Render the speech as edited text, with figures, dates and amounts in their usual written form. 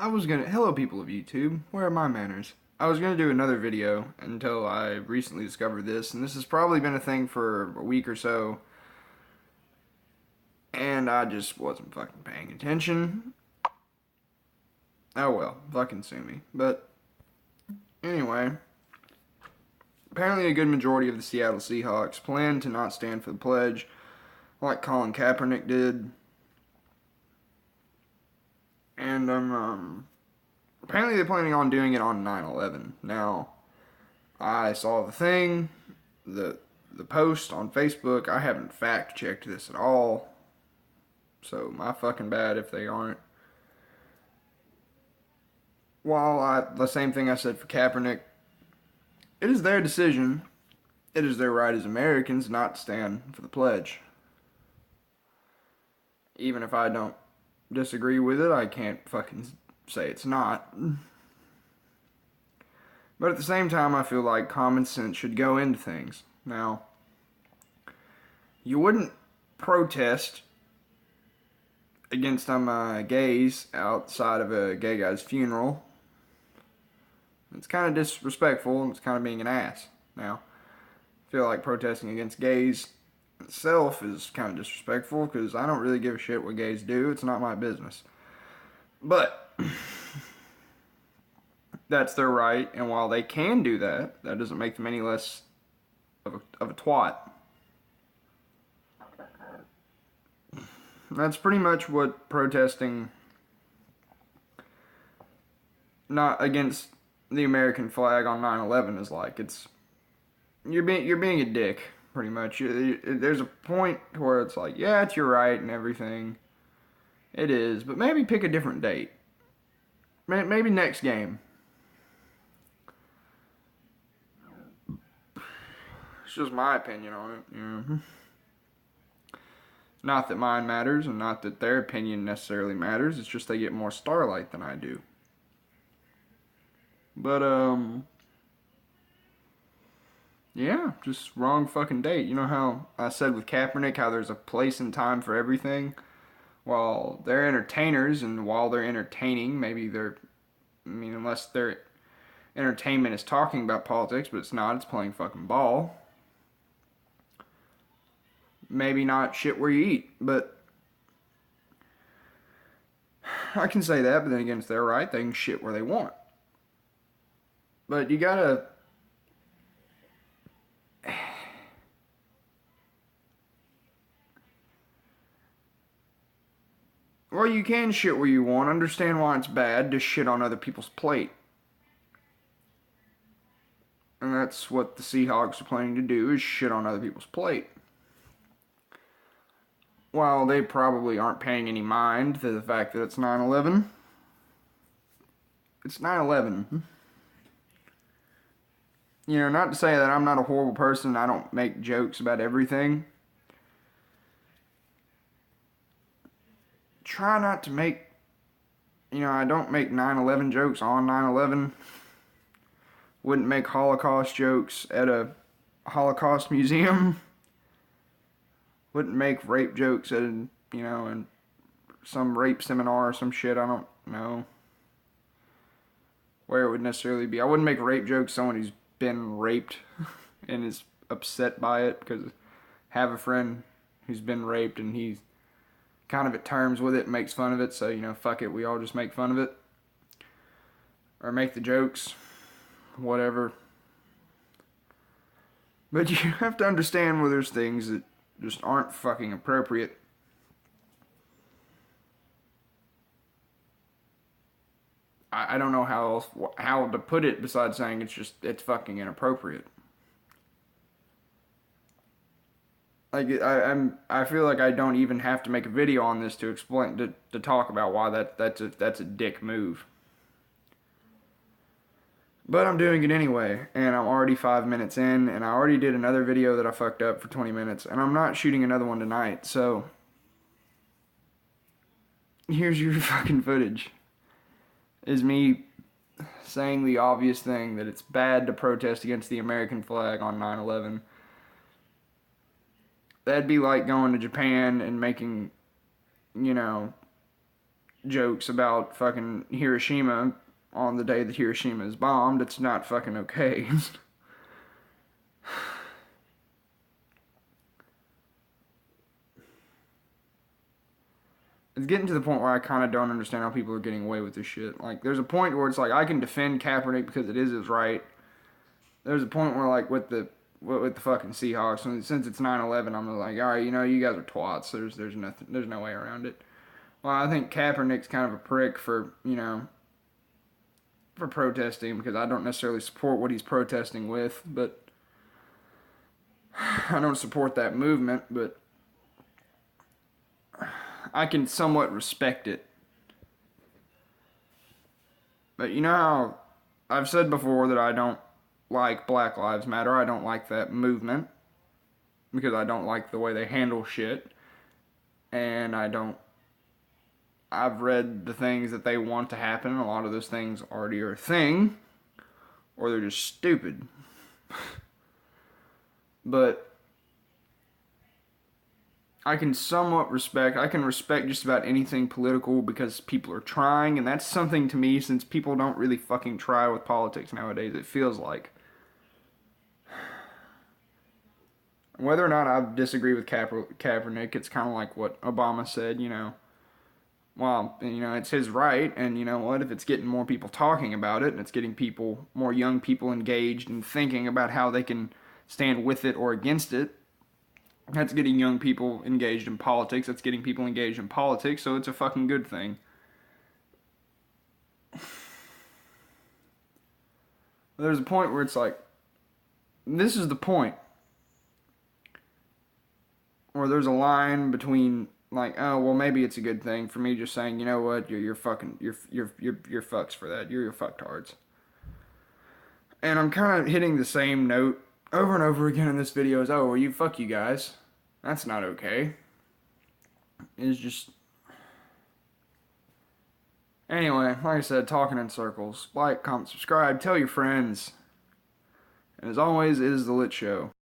Hello people of YouTube, where are my manners? I was gonna do another video until I recently discovered this, and this has probably been a thing for a week or so, and I just wasn't fucking paying attention. Oh well, fucking sue me. But anyway, apparently a good majority of the Seattle Seahawks plan to not stand for the pledge, like Colin Kaepernick did, and apparently they're planning on doing it on 9/11. Now, I saw the thing, the the post on Facebook. I haven't fact checked this at all, so my fucking bad if they aren't. The same thing I said for Kaepernick, it is their decision. It is their right as Americans not to stand for the pledge. Even if I don't disagree with it, I can't fucking say it's not. But at the same time, I feel like common sense should go into things. Now, you wouldn't protest against gays outside of a gay guy's funeral. It's kind of disrespectful, and it's kind of being an ass. Now, I feel like protesting against gays itself is kind of disrespectful because I don't really give a shit what gays do. It's not my business. But that's their right, and while they can do that, that doesn't make them any less of a twat. That's pretty much what protesting not against the American flag on 9/11 is like. It's you're being a dick, pretty much. There's a point where it's like, yeah, it's your right and everything. It is, but maybe pick a different date. Maybe next game. It's just my opinion on it. Yeah. Not that mine matters, and not that their opinion necessarily matters. It's just they get more starlight than I do. But yeah, just wrong fucking date. You know how I said with Kaepernick how there's a place and time for everything? While they're entertainers, and while they're entertaining, maybe unless their entertainment is talking about politics, but it's not, it's playing fucking ball. Maybe not shit where you eat, but I can say that, but then again, it's their right, they can shit where they want. But you gotta. Well, you can shit where you want. Understand why it's bad to shit on other people's plate. And that's what the Seahawks are planning to do, is shit on other people's plate. While they probably aren't paying any mind to the fact that it's 9/11, it's 9/11. You know, not to say that I'm not a horrible person, I don't make jokes about everything. Try not to make, I don't make 9/11 jokes on 9/11. Wouldn't make Holocaust jokes at a Holocaust museum. Wouldn't make rape jokes at, in some rape seminar or some shit. I don't know where it would necessarily be. I wouldn't make rape jokes to someone who's been raped and is upset by it, because I have a friend who's been raped and he's kind of at terms with it and makes fun of it. So, fuck it. We all just make fun of it. Or make the jokes. Whatever. But you have to understand where there's things that just aren't fucking appropriate. I don't know how to put it besides saying it's fucking inappropriate. Like I feel like I don't even have to make a video on this to explain to talk about why that's a dick move. But I'm doing it anyway, and I'm already 5 minutes in, and I already did another video that I fucked up for 20 minutes, and I'm not shooting another one tonight, so here's your fucking footage. Is me saying the obvious thing, that it's bad to protest against the American flag on 9/11. That'd be like going to Japan and making, jokes about fucking Hiroshima on the day that Hiroshima is bombed. It's not fucking okay. It's getting to the point where I kind of don't understand how people are getting away with this shit. Like, there's a point where it's like I can defend Kaepernick because it is his right. There's a point where, like, with the fucking Seahawks, and since it's 9/11, I'm like, all right, you know, you guys are twats. There's no way around it. Well, I think Kaepernick's kind of a prick for, you know, for protesting, because I don't necessarily support what he's protesting with, but I don't support that movement, but I can somewhat respect it. But you know how I've said before that I don't like Black Lives Matter. I don't like that movement because I don't like the way they handle shit. And I've read the things that they want to happen. A lot of those things already are a thing, or they're just stupid. But I can respect just about anything political because people are trying, and that's something to me since people don't really fucking try with politics nowadays, it feels like. Whether or not I disagree with Kaepernick, it's kind of like what Obama said, you know. Well, you know, it's his right, and you know what? If it's getting more people talking about it, and it's getting more young people engaged and thinking about how they can stand with it or against it, that's getting young people engaged in politics. That's getting people engaged in politics, so it's a fucking good thing. There's a point where it's like, this is the point. Or there's a line between like, oh well, maybe it's a good thing for me just saying, you know what, you're fucking you're fucks for that. You're fucktards. And I'm kind of hitting the same note over and over again in this video as, oh well, fuck you guys. That's not okay. It's just anyway, like I said, talking in circles. Like, comment, subscribe, tell your friends. And as always, it is the Lit Show.